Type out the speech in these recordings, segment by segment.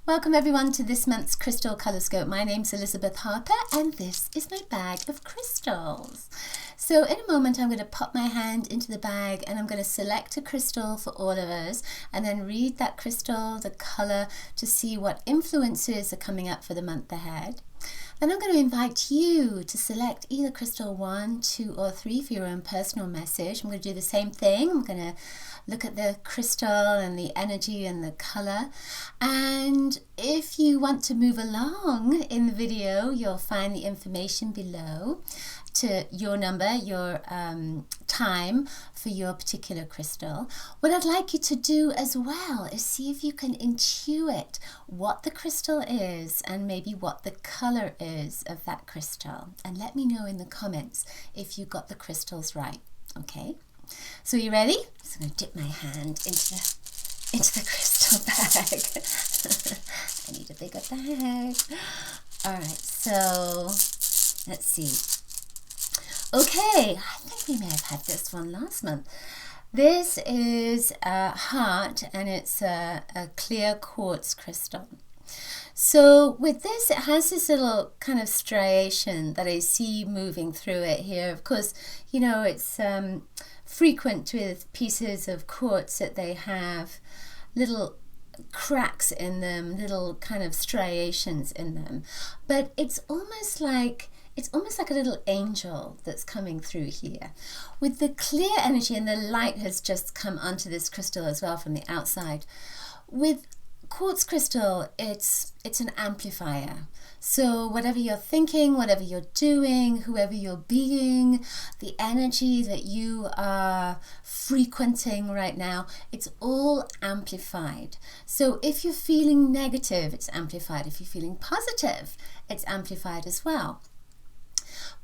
Welcome everyone to this month's Crystal ColorScope. My name's Elizabeth Harper and this is my bag of crystals. So in a moment I'm going to pop my hand into the bag and I'm going to select a crystal for all of us and then read that crystal, the color, to see what influences are coming up for the month ahead. Then I'm going to invite you to select either crystal 1, 2 or 3 for your own personal message. I'm going to do the same thing. I'm going to look at the crystal and the energy and the color, and if you want to move along in the video you'll find the information below to your number, your time for your particular crystal. What I'd like you to do as well is see if you can intuit what the crystal is and maybe what the color is of that crystal, and let me know in the comments if you got the crystals right. Okay, so you ready? So I'm going to dip my hand into the crystal bag. I need a bigger bag. All right, so let's see. Okay, I think we may have had this one last month. This is a heart and it's a clear quartz crystal. So with this, it has this little kind of striation that I see moving through it here. Of course, you know, it's frequent with pieces of quartz that they have little cracks in them, little kind of striations in them. But it's almost like a little angel that's coming through here. With the clear energy, and the light has just come onto this crystal as well from the outside. With quartz crystal, it's an amplifier. So whatever you're thinking, whatever you're doing, whoever you're being, the energy that you are frequenting right now, it's all amplified. So if you're feeling negative, it's amplified. If you're feeling positive, it's amplified as well.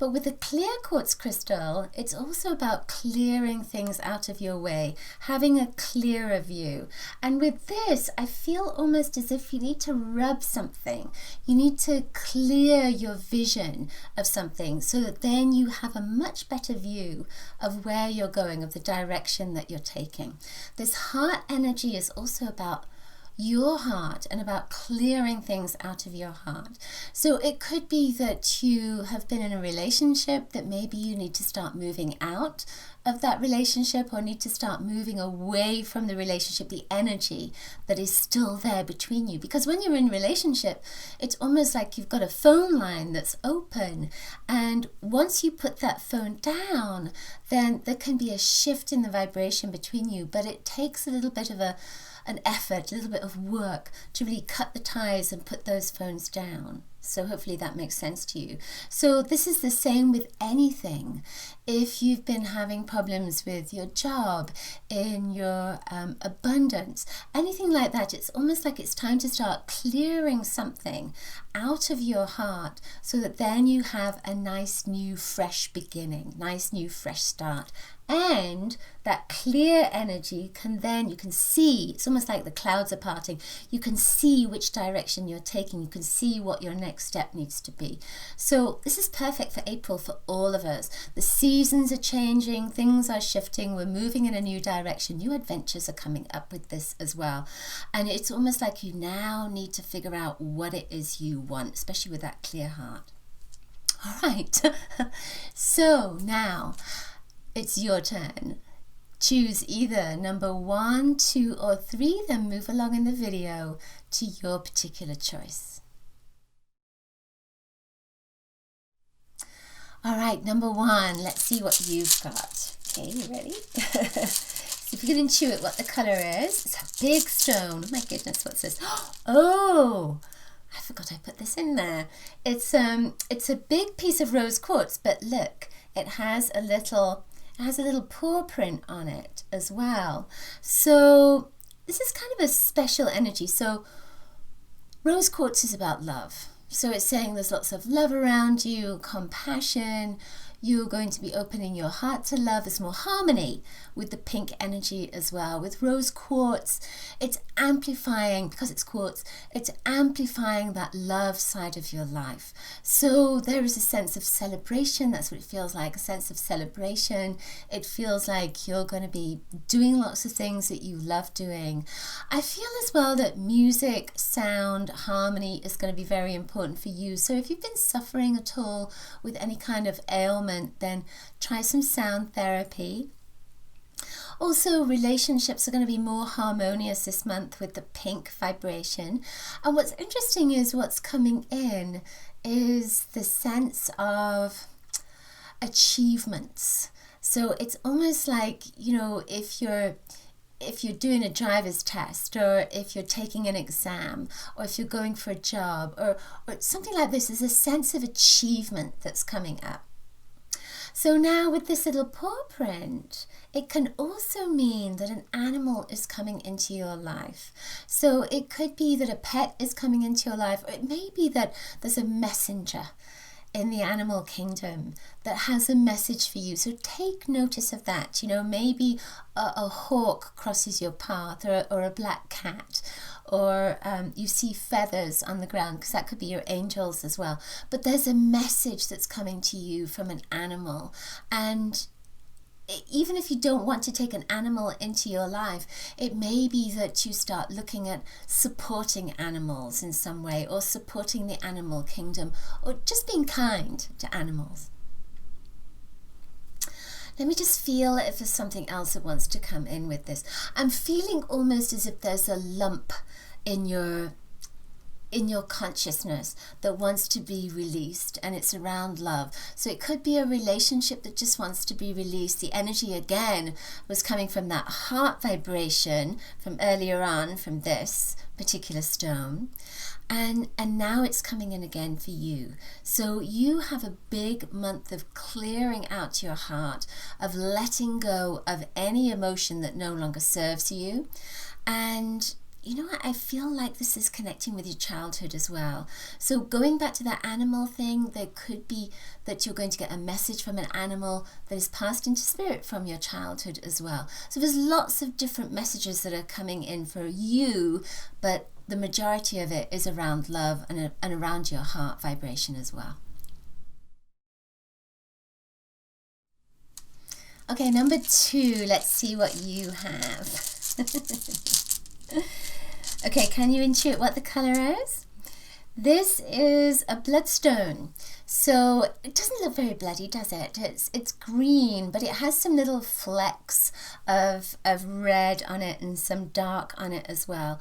But with a clear quartz crystal, it's also about clearing things out of your way, having a clearer view. And with this, I feel almost as if you need to rub something. You need to clear your vision of something so that then you have a much better view of where you're going, of the direction that you're taking. This heart energy is also about your heart and about clearing things out of your heart. So it could be that you have been in a relationship that maybe you need to start moving out of that relationship, or need to start moving away from the relationship, the energy that is still there between you. Because when you're in a relationship, it's almost like you've got a phone line that's open, and once you put that phone down, then there can be a shift in the vibration between you, but it takes a little bit of an effort, a little bit of work to really cut the ties and put those phones down. So hopefully that makes sense to you. So this is the same with anything. If you've been having problems with your job, in your abundance, anything like that, it's almost like it's time to start clearing something out of your heart so that then you have a nice new fresh beginning, nice new fresh start. And that clear energy you can see, it's almost like the clouds are parting. You can see which direction you're taking. You can see what your next step needs to be. So this is perfect for April for all of us. The seasons are changing, things are shifting, we're moving in a new direction. New adventures are coming up with this as well. And it's almost like you now need to figure out what it is you want, especially with that clear heart. All right, so now it's your turn. Choose either number 1, 2 or 3, then move along in the video to your particular choice. All right, number 1, let's see what you've got. Okay, you ready? So if you can intuit what the color is, it's a big stone. Oh my goodness, what's this? Oh, I forgot I put this in there. It's a big piece of rose quartz, but look, it has a little paw print on it as well. So this is kind of a special energy. So rose quartz is about love. So it's saying there's lots of love around you, compassion. you're going to be opening your heart to love. There's more harmony with the pink energy as well. With rose quartz, it's amplifying, because it's quartz, it's amplifying that love side of your life. So there is a sense of celebration. That's what it feels like, a sense of celebration. It feels like you're going to be doing lots of things that you love doing. I feel as well that music, sound, harmony is going to be very important for you. So if you've been suffering at all with any kind of ailment, then try some sound therapy. Also, relationships are going to be more harmonious this month with the pink vibration. And what's interesting is what's coming in is the sense of achievements. So it's almost like, you know, if you're doing a driver's test, or if you're taking an exam, or if you're going for a job, or something like this, there's a sense of achievement that's coming up. So now with this little paw print, it can also mean that an animal is coming into your life. So it could be that a pet is coming into your life, or it may be that there's a messenger in the animal kingdom that has a message for you. So take notice of that. You know, maybe a hawk crosses your path, or a black cat, or you see feathers on the ground, because that could be your angels as well. But there's a message that's coming to you from an animal. And even if you don't want to take an animal into your life, it may be that you start looking at supporting animals in some way, or supporting the animal kingdom, or just being kind to animals. Let me just feel if there's something else that wants to come in with this. I'm feeling almost as if there's a lump in your consciousness that wants to be released, and it's around love. So it could be a relationship that just wants to be released. The energy again was coming from that heart vibration from earlier on, from this particular stone, and now it's coming in again for you. So you have a big month of clearing out your heart, of letting go of any emotion that no longer serves you. And you know what, I feel like this is connecting with your childhood as well. So going back to that animal thing, there could be that you're going to get a message from an animal that is passed into spirit from your childhood as well. So there's lots of different messages that are coming in for you, but the majority of it is around love and around your heart vibration as well. Okay, number 2, let's see what you have. Okay, can you intuit what the color is? This is a bloodstone. So it doesn't look very bloody, does it? It's green, but it has some little flecks of red on it and some dark on it as well.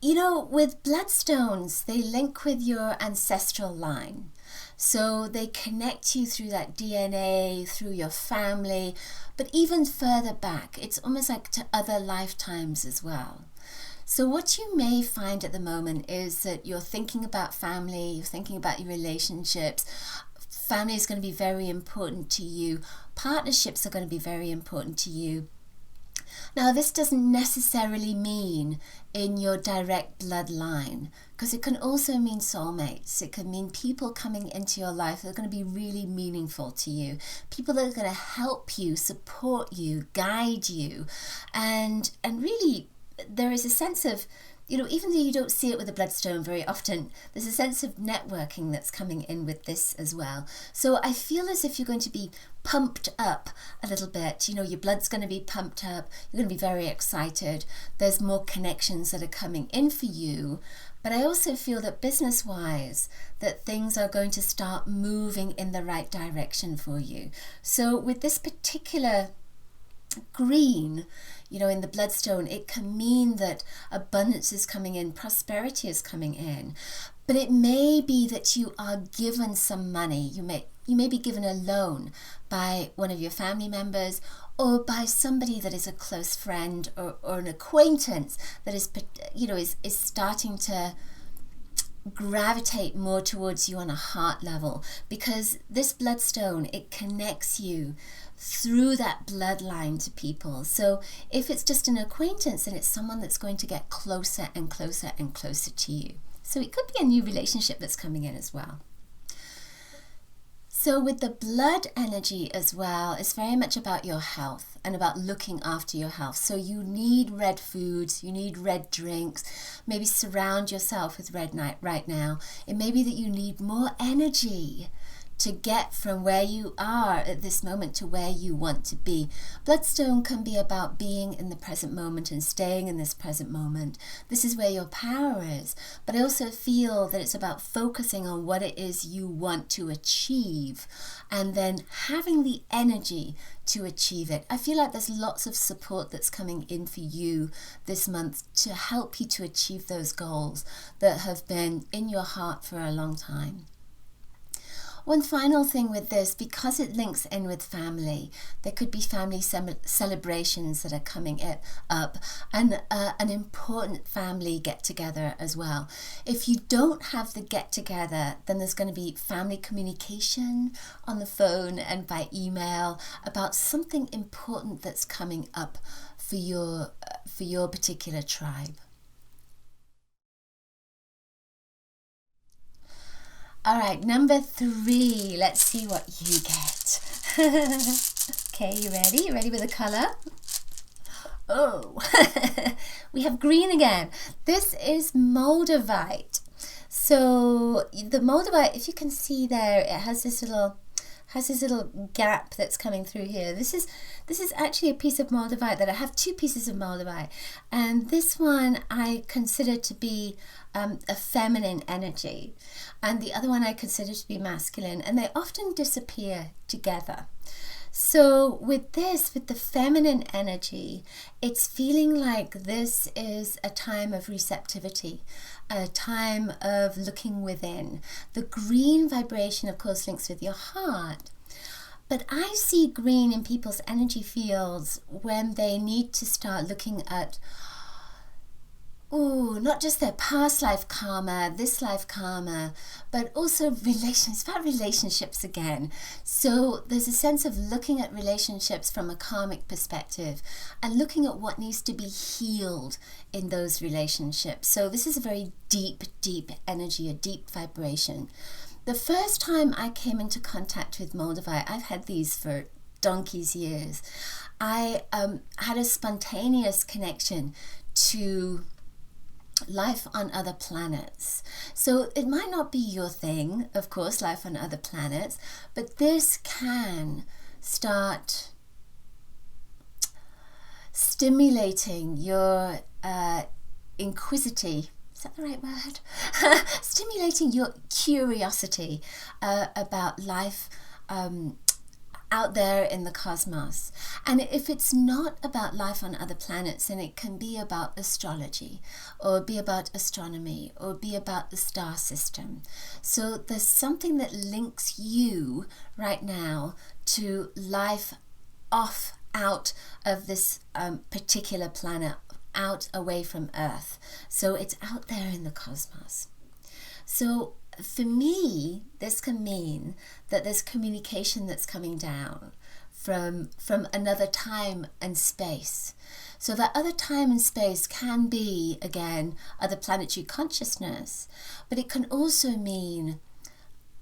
You know, with bloodstones, they link with your ancestral line. So they connect you through that DNA, through your family, but even further back, it's almost like to other lifetimes as well. So what you may find at the moment is that you're thinking about family, you're thinking about your relationships. Family is going to be very important to you. Partnerships are going to be very important to you. Now, this doesn't necessarily mean in your direct bloodline, because it can also mean soulmates. It can mean people coming into your life that are going to be really meaningful to you, people that are going to help you, support you, guide you, and really there is a sense of, you know, even though you don't see it with a bloodstone very often, there's a sense of networking that's coming in with this as well. So I feel as if you're going to be pumped up a little bit. You know, your blood's going to be pumped up. You're going to be very excited. There's more connections that are coming in for you. But I also feel that business-wise, that things are going to start moving in the right direction for you. So with this particular green, you know, in the bloodstone, it can mean that abundance is coming in, prosperity is coming in, but it may be that you are given some money. You may be given a loan by one of your family members, or by somebody that is a close friend or an acquaintance that is, you know, is starting to gravitate more towards you on a heart level, because this bloodstone, it connects you through that bloodline to people. So if it's just an acquaintance, then it's someone that's going to get closer and closer and closer to you. So it could be a new relationship that's coming in as well. So with the blood energy as well, it's very much about your health and about looking after your health. So you need red foods, you need red drinks, maybe surround yourself with red light right now. It may be that you need more energy to get from where you are at this moment to where you want to be. Bloodstone can be about being in the present moment and staying in this present moment. This is where your power is. But I also feel that it's about focusing on what it is you want to achieve and then having the energy to achieve it. I feel like there's lots of support that's coming in for you this month to help you to achieve those goals that have been in your heart for a long time. One final thing with this, because it links in with family, there could be family celebrations that are coming up and an important family get-together as well. If you don't have the get-together, then there's going to be family communication on the phone and by email about something important that's coming up for your particular tribe. All right, number 3. Let's see what you get. Okay, you ready? You ready with the color? Oh, we have green again. This is moldavite. So the moldavite, if you can see there, it has this little gap that's coming through here. This is actually a piece of moldavite that I have 2 pieces of moldavite, and this one I consider to be a feminine energy, and the other one I consider to be masculine, and they often disappear together. So with the feminine energy, it's feeling like this is a time of receptivity, a time of looking within. The green vibration, of course, links with your heart. But I see green in people's energy fields when they need to start looking at not just their past life karma, this life karma, but also relations. It's about relationships again. So there's a sense of looking at relationships from a karmic perspective and looking at what needs to be healed in those relationships. So this is a very deep, deep energy, a deep vibration. The first time I came into contact with moldavite, I've had these for donkey's years, I had a spontaneous connection to life on other planets. So it might not be your thing, of course, life on other planets, but this can start stimulating your inquisity. Is that the right word? Stimulating your curiosity about life out there in the cosmos. And if it's not about life on other planets, then it can be about astrology, or be about astronomy, or be about the star system. So there's something that links you right now to life out of this particular planet, out away from Earth. So it's out there in the cosmos. So for me, this can mean that there's communication that's coming down from another time and space. So that other time and space can be, again, other planetary consciousness, but it can also mean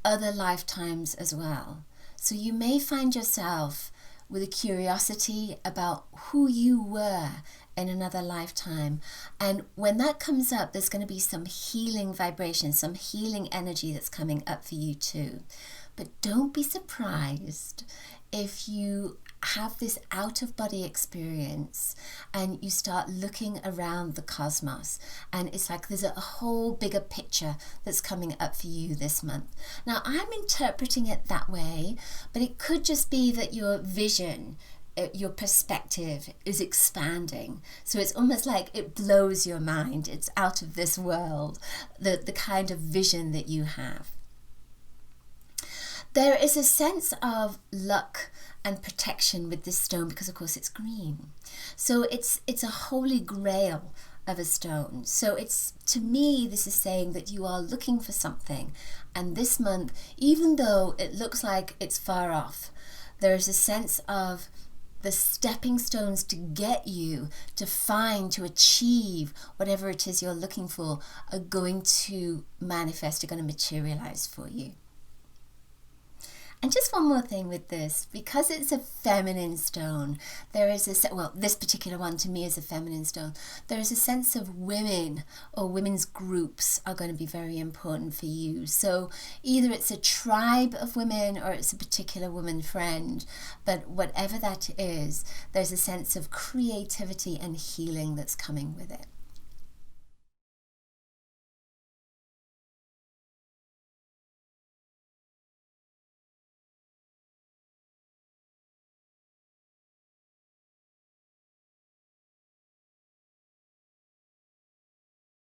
other lifetimes as well. So you may find yourself with a curiosity about who you were in another lifetime. And when that comes up, there's going to be some healing vibration, some healing energy that's coming up for you too. But don't be surprised if you have this out-of-body experience and you start looking around the cosmos, and it's like there's a whole bigger picture that's coming up for you this month. Now, I'm interpreting it that way, but it could just be that your vision, your perspective is expanding. So it's almost like it blows your mind. It's out of this world, the kind of vision that you have. There is a sense of luck and protection with this stone because, of course, it's green. So it's a holy grail of a stone. So it's, to me, this is saying that you are looking for something. And this month, even though it looks like it's far off, there is a sense of the stepping stones to get you to find, to achieve whatever it is you're looking for are going to manifest, are going to materialize for you. And just one more thing with this, because it's a feminine stone, there is this particular one to me is a feminine stone. There is a sense of women or women's groups are going to be very important for you. So either it's a tribe of women or it's a particular woman friend, but whatever that is, there's a sense of creativity and healing that's coming with it.